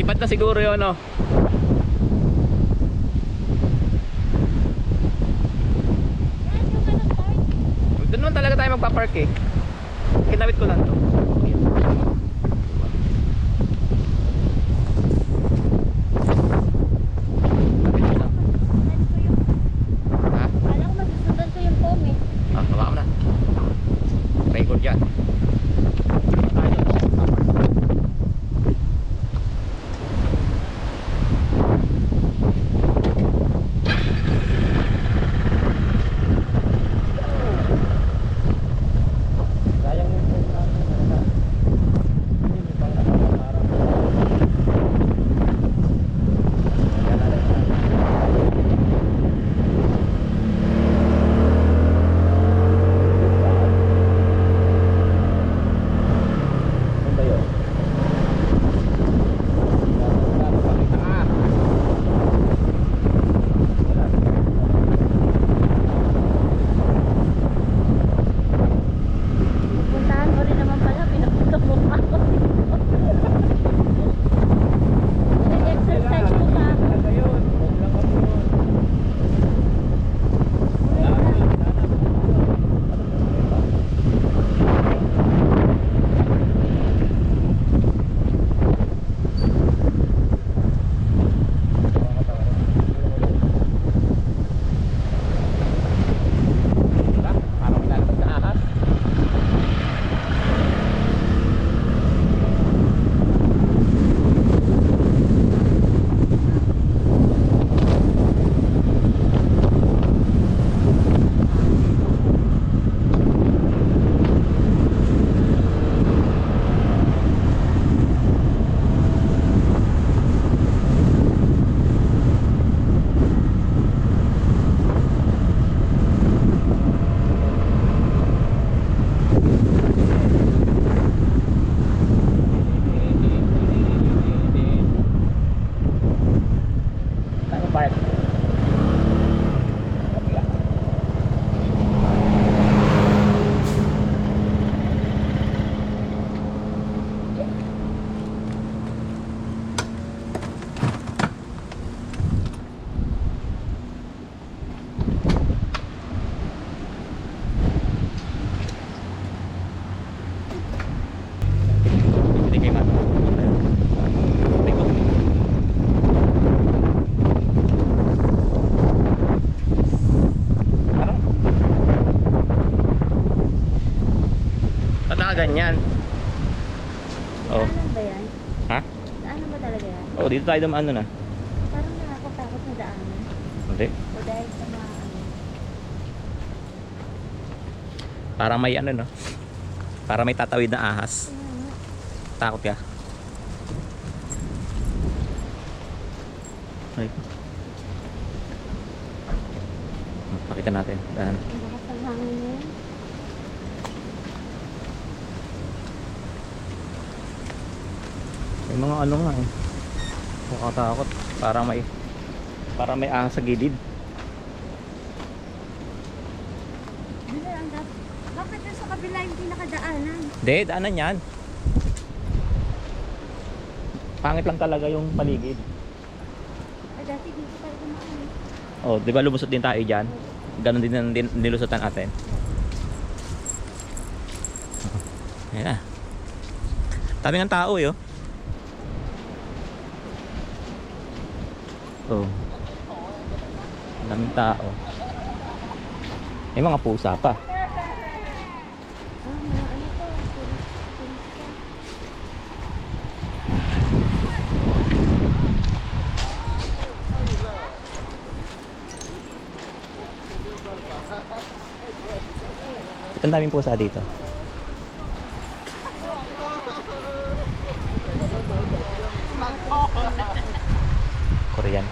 Lipat na siguro yun, no? Doon naman talaga tayo magpa-park eh. Kinawit ko lang to. Ganyan. Oh. Daanan ba yan? Ha? Daanan ba talaga yan? Oh, dito tayo dumaan na. Parang nakakatakot na daanan. Hindi. O dahil sa mga ano. Parang may ano, no? Parang may tatawid na ahas. Takot ka? Ay. Pakita natin. Dahan. Baka sa hangin na yan. May mga ano nga eh. Nakakatakot. Parang may ahas sa gilid. Bakit sa kabila hindi nakadaanan? Hindi, daanan yan. Pangit lang talaga yung paligid. Dati dito tayo dumaan. Oh, di ba lumusot din tayo dyan? Ganon din ang nilusutan natin. Ayan na. Tabi ng tao eh, oh. Oh. Daming tao. May mga pusa pa. Ito ang daming pusa dito. Korean.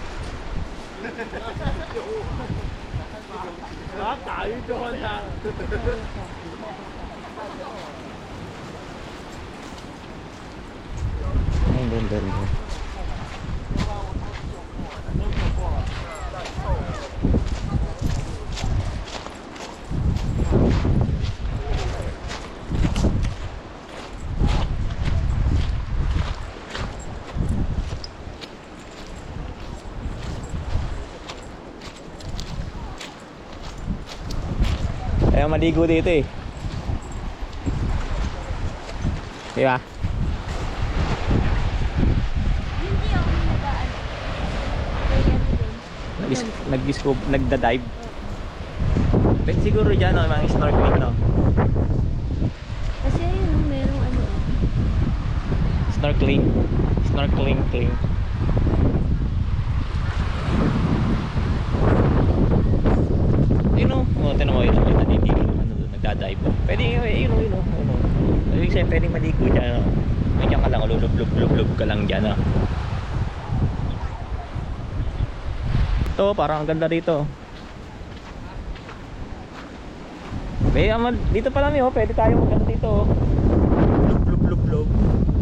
Ayun, doon. Kaya maligo dito eh. Di ba? Hindi ako nadaan. Kaya yun. Nagda-dive. Pwede siguro dyan, no, mga snorkeling, no? Kasi ayun, merong ano. Snorkeling. Snorkeling, cling. Yun o. Tinan mo, yun o. Naniligo. Ano, nagda-dive. Pwede, yun o, yun o. Ibig sabihin, pwedeng maligo dyan, no? Nandiyan ka lang, lulub-lub ka lang dyan, no? Ito, parang ang ganda rito. Dito pa lang yun, pwede tayo magkano dito. Lub-lub-lub-lub.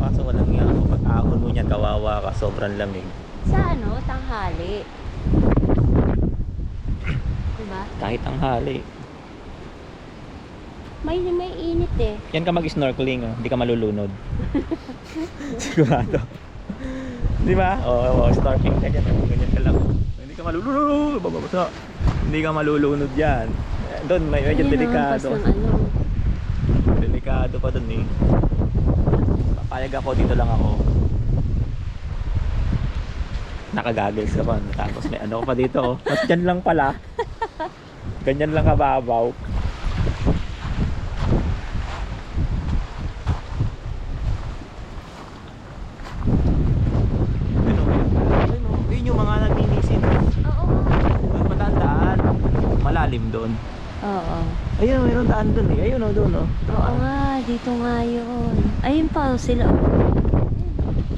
Kaso walang yan. Pag ahon mo niyan, kawawa ka. Sobrang lamig. Sa ano, tanghali. Diba? Kahit ang hali. May init eh. Yan ka mag-snorkeling, oh. Hindi ka malulunod. Sigurado. Di ba? Oo, snorkeling ka dyan. Ganyan ka lang. Hindi ka malulunod. Bababasa. Hindi ka malulunod yan. Doon, medyo Ayun, delikado. ang pas ng ano. Delikado pa doon eh. Papayag ako, dito lang ako. Nakagagals ka pa. Tapos may ano ka pa dito, oh. Tapos dyan lang pala. Ganyan lang kababaw. Yun yung mga nagninisin. Oo. Matandaan. Malalim doon. Oo. Ayun, mayroon daan doon eh. Ayun o, doon o. Oo nga, dito nga yun. Ayun pa, sila.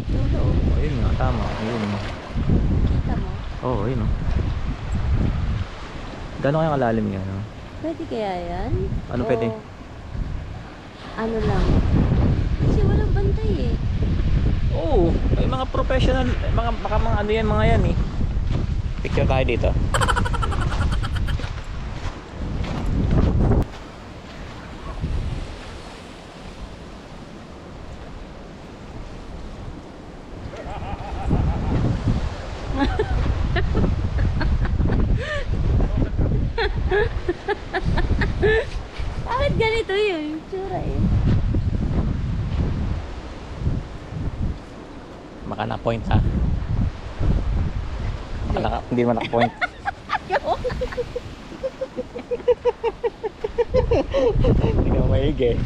Dulo. Ayun nga, tama. Ayun o. Kita mo? Oo, ayun o. Gano'n kayang kalalim yan? No? Pwede kaya yan? Ano O, pwede? Ano lang? Kasi walang bantay eh. Oo, may mga professional, baka mga ano yan, mga yan eh. Picture tayo dito. Bakit ganito yun? Tsura eh. Baka na-point ha. Hindi naman naka-point. Hindi ka maig eh.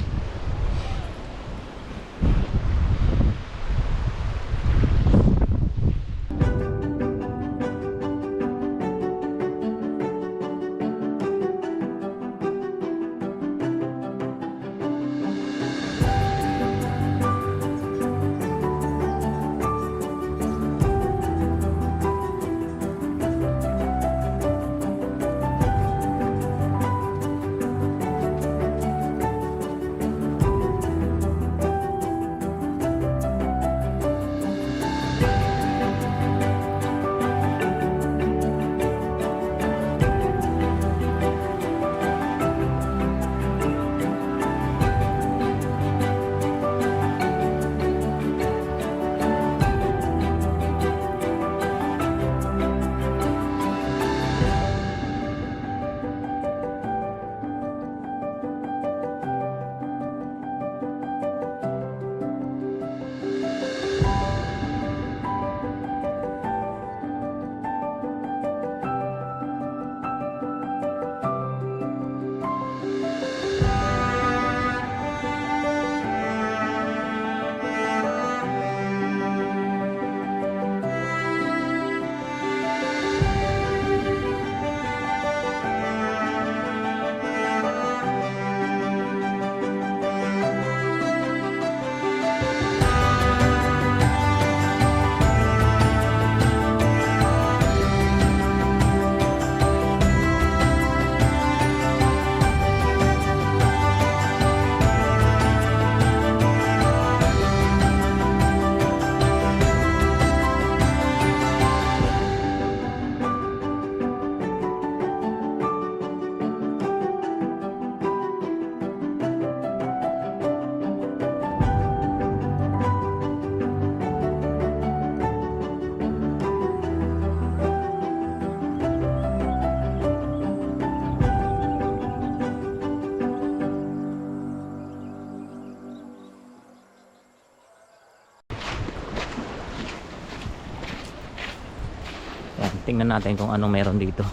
Tingnan natin kung anong meron dito.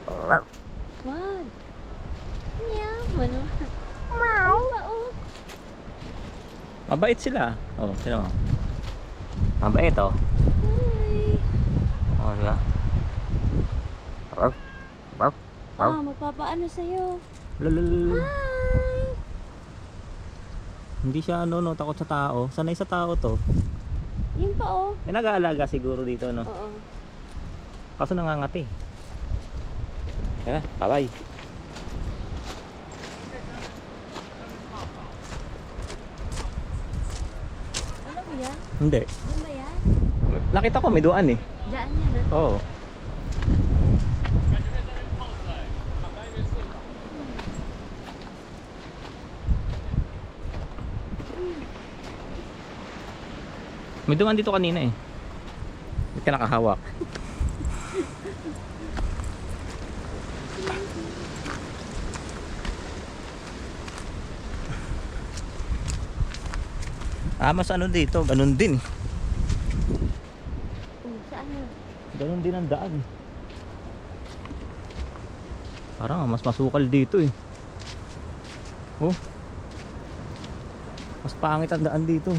Wag. Meow. Ano? Meow. Mabait sila. Oh, sino mo? Mabait oh. Hi. Oh, diba? Bark. Bark. Bark. Magpapaano sa'yo? Lulul. Hi. Hindi siya ano, no, takot sa tao. Sanay sa tao to. Yun pa oh. May nag-aalaga siguro dito, no? Oo. Kaso nangangati. Kaya, bye-bye. Ano ba yan? Hindi. Ano ba yan? Nakita ko may duan eh. Diyan yan ah. Oo. May duman dito kanina eh. Hindi ka nakahawak. Mas ano dito, ganun din. Saan yun? Ganun din ang daan. Parang mas masukal dito eh. Oh. Mas pangit ang daan dito.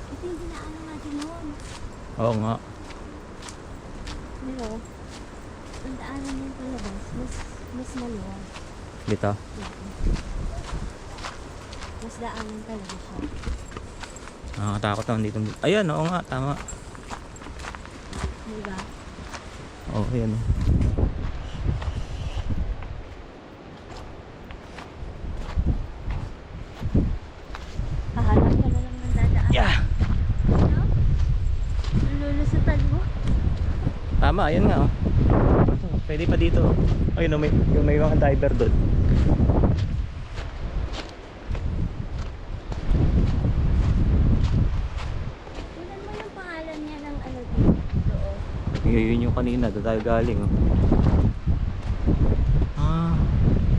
Ito yung dinaanan natin noon. Oo nga. Pero, ang daanan niya palabas, mas maluwag. Dito. Mas daanan talaga siya. Nakakatakot naman dito. Ayan, oo nga, tama. Diba? Oo, ayan. Hahanap ka na lang ng dadaan. Yeah. Ano? Lulusutan mo? Tama, ayan nga oh. Pwede pa dito. Ayun, oh, may mga diver doon. Tingnan mo yung pangalan niya ng ano dito. Yun yung kanina, doon tayo galing oh.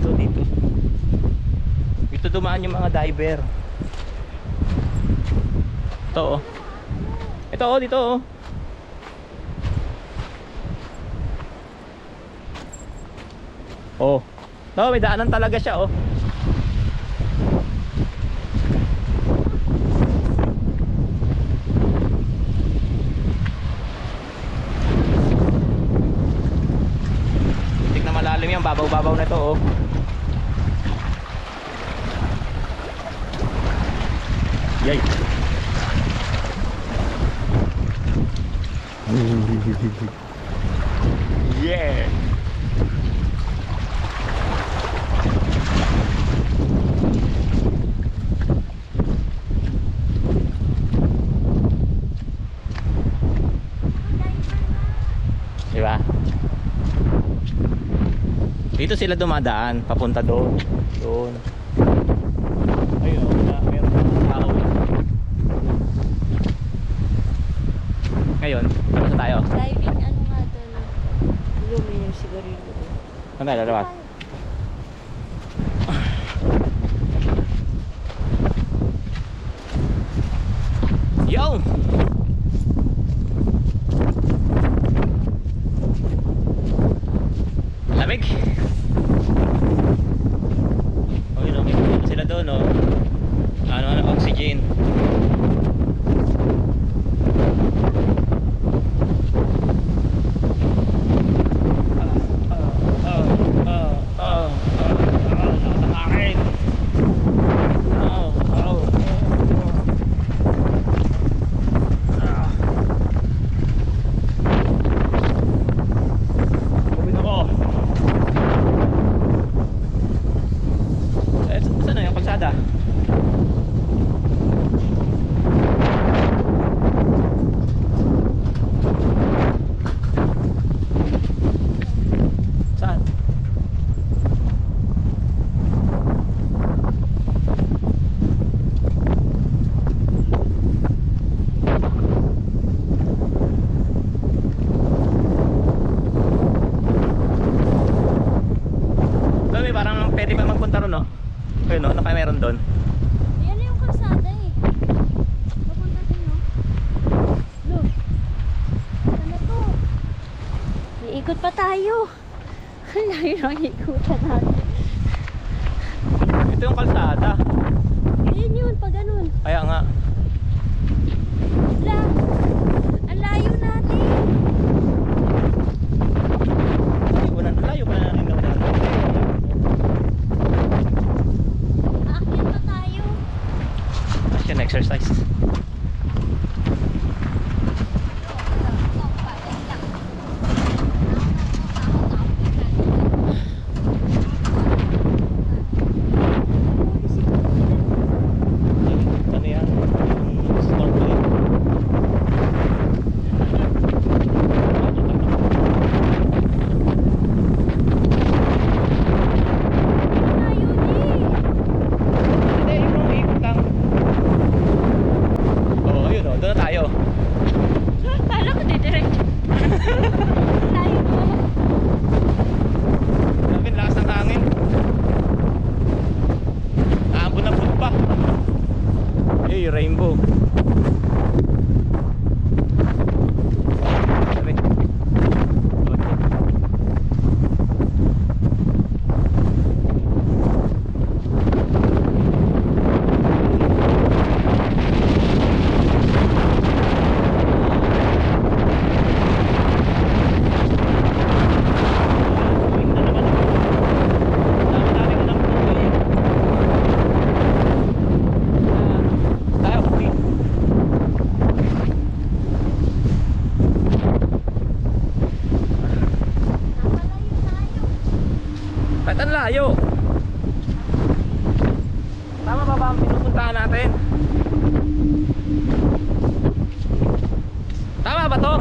Dito. Dito dumaan yung mga diver. Ito oh. Ito oh, dito oh. Oh. No, may daanan talaga siya oh. Tignan malalim yan, babaw-babaw na to oh. Yay. Yeah. Diba? Dito sila dumadaan, papunta doon. Doon. Ayun, meron ng tao. Ngayon, ano sa tayo? Diving ano nga doon. Luminyung sigarilyo. Ano tayo, lalabas? Yo! Lamig! Okay, no, may sila doon, no? Ano, oxygen. Ikot pa tayo. Ang layo ng ikutan natin. Ito yung kalsada. Ayun yun, pag ganun. Kaya nga. La, ang layo natin. Layo pa na natin gawin natin. Aakyat pa tayo. Action exercise. Ano yan? Yung snorkeling. Layo din. Hindi, yung ikot lang. Oo, ayun o. Doon na tayo. Kala ko didiretso. Layo mo. Grabe, lakas ng hangin. Naambon na food pa. Eh, rainbow. Sabi. Tayo, okay. Ba't ang layo? Tama ba ba ang pinupuntahan natin? Tama ba to?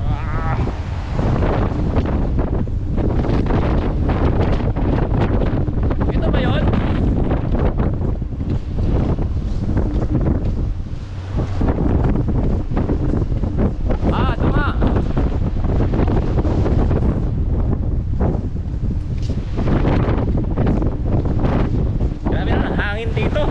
Ah. Ito ba yun? Ah, ito nga. Grabe na, hangin dito.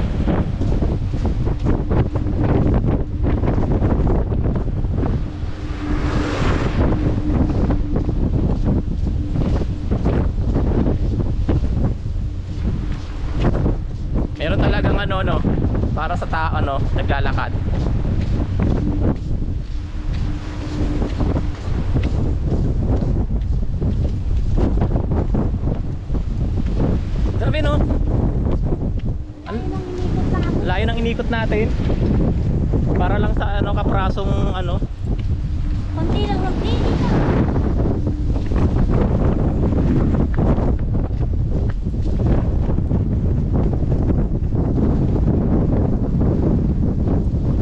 Meron talagang ano no, para sa tao no, naglalakad. Grabe no. Layo ng inikot natin. Para lang sa ano kaprasong ano. Konti lang ng tinig ka.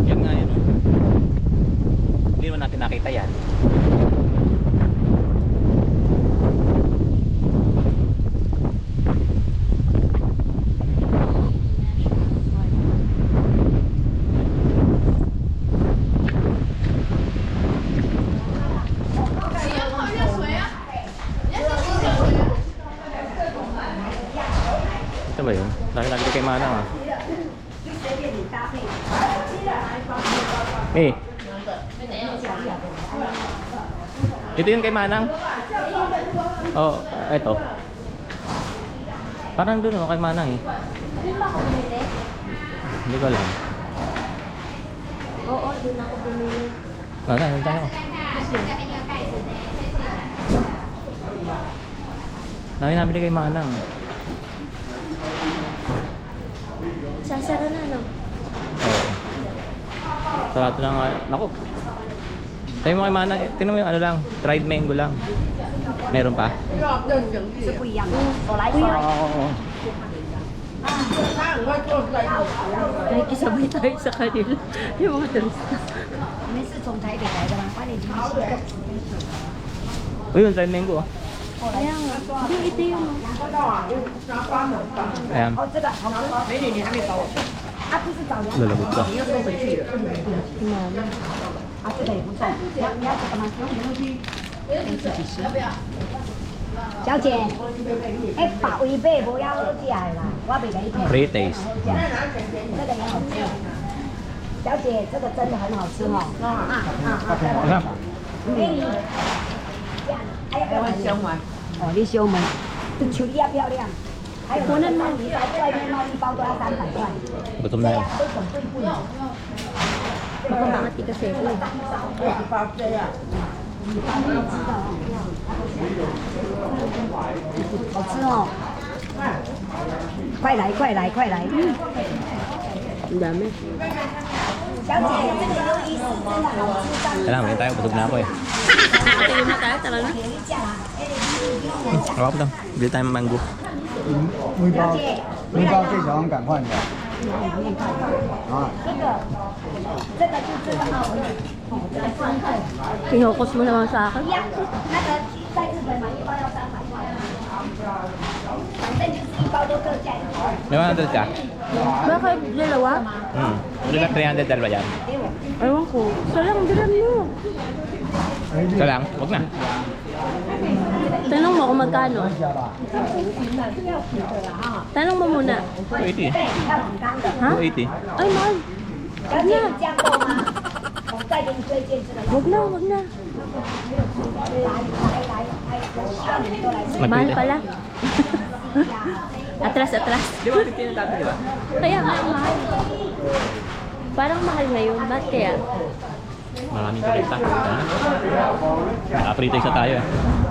Yan nga yun. Hindi naman natin nakita yan. Ito ba yun? Dahil nagdi kay Manang ah. Eh. Ito yung kay Manang? Oh, ito. Parang doon oh, kay Manang eh. Doon ba ako bumili? Hindi ko alam. Oo, doon ako bumili. Nandun tayo. Namin nabili kay Manang. Sasara na, no? Oo. Sarado na nga. Naku. Sabi mo kay Manang, tingnan mo yung ano lang, dried mango lang. Meron pa? 是不一样的。我来 Oo. 说， Oo. Nakikisabay tayo sa kanila. Yung mga turista. 你们是从台北来的吗？把你联系。 Uy, yung dried mango oh. Kaya nga. Hindi, ito yung... Ayan. 哦，这个好，美女你还没找我去。啊，这是找梁， Lalagot ka. 你又收回去了。 Mama. 啊，这个也不错。你要这个吗？小姐，哎，把违背不要喝起来啦，我袂给你骗。 Pre-taste. 这个也好吃。 Mama. 这个也好吃。 Mama. 这个也好吃。 Mama. 小姐，这个真的很好吃哦。给你。还有香丸。哦，你香丸，这球衣要漂亮。还有那贸易包，外面贸易包都要300块。 Gutom na yun. 都准备不了。 Baka makati kasi ito eh. 好吃哦！快来，快来，快来！ Ang dami. 小姐，这个鱿鱼是真的好吃，上 Kailangan, may tayo. Busog na ako eh. Tingin na tayo, tara na. Hawak ko daw. Bili tayo ng mango. 面包最喜欢赶快的啊，这个就这个好了。 Kinukos mo naman sa akin. 一样，那个在日本买一包要300块，反正就是一包都特价。 May 100 ka? Bakit dalawa? Hindi ba 300 dalawa yan? Ewan ko. Isa lang, bilan mo. Ito lang? Huwag na. Tanong mo kung magkano. Tanong mo muna. 280 eh. Ha? 280. Ay, mahal. 小姐，你这样够吗？我再给你推荐这个。 Wag na, wag na. 来，我希望你们都来吃。 Mahal pala. Atras, atras. Di ba 15 na dati, di ba? Kaya nga, mahal. Parang mahal ngayon. Ba't kaya? Maraming turista. Naka-free taste na tayo eh.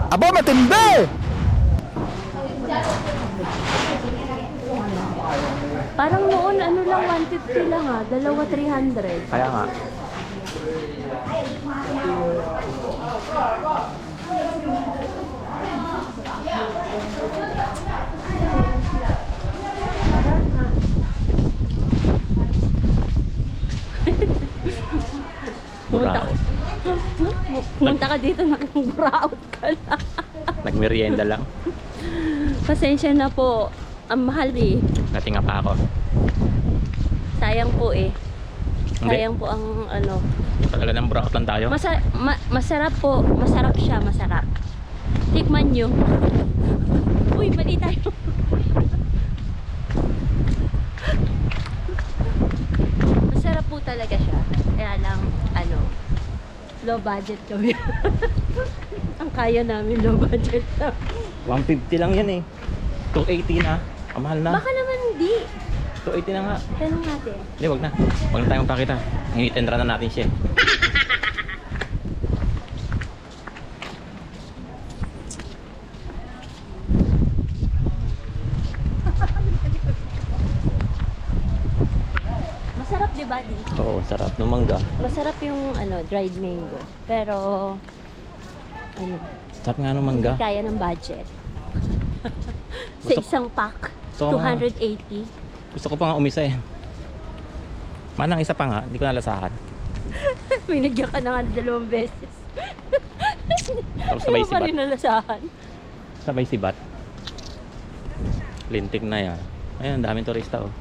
Aba matindi! Parang noon, ano lang, 150 lang ha. Dalawa, 300. Kaya nga. Pumunta ka. Pumunta ka dito, nag-out ka na. Nagmerienda lang. Pasensya na po. Ang mahal eh. Natinga pa ako. Sayang po eh. Hindi. Sayang po ang ano. Talaga ng buraot lang tayo. Masarap po. Masarap siya, masarap. Tikman nyo. Uy, mali tayo. Masarap po talaga siya. Kaya lang, ano, low budget kami. Ang kaya namin, low budget lang. 150 lang yan eh. 280 na. Ang mahal na. Baka naman hindi. 280 na nga. Tanong natin. Hindi, wag na. Wag na tayong pakita. Hinitendra na natin siya eh. Masarap di ba di? Oo, sarap ng mangga. Masarap yung ano, dried mango. Pero, ano, Sarap nga ng mangga. hindi kaya ng budget. Sa Gusto- isang pack, gusto ko nga. 280. Gusto ko pa nga umisa eh. Manang isa pa nga, hindi ko nalasahan. May nagyan ka na nga 2 beses. Tapos sabay Ayaw pa sibat. rin nalasahan. Sabay sibat. Lintik na yan. Ayun, ang daming turista oh.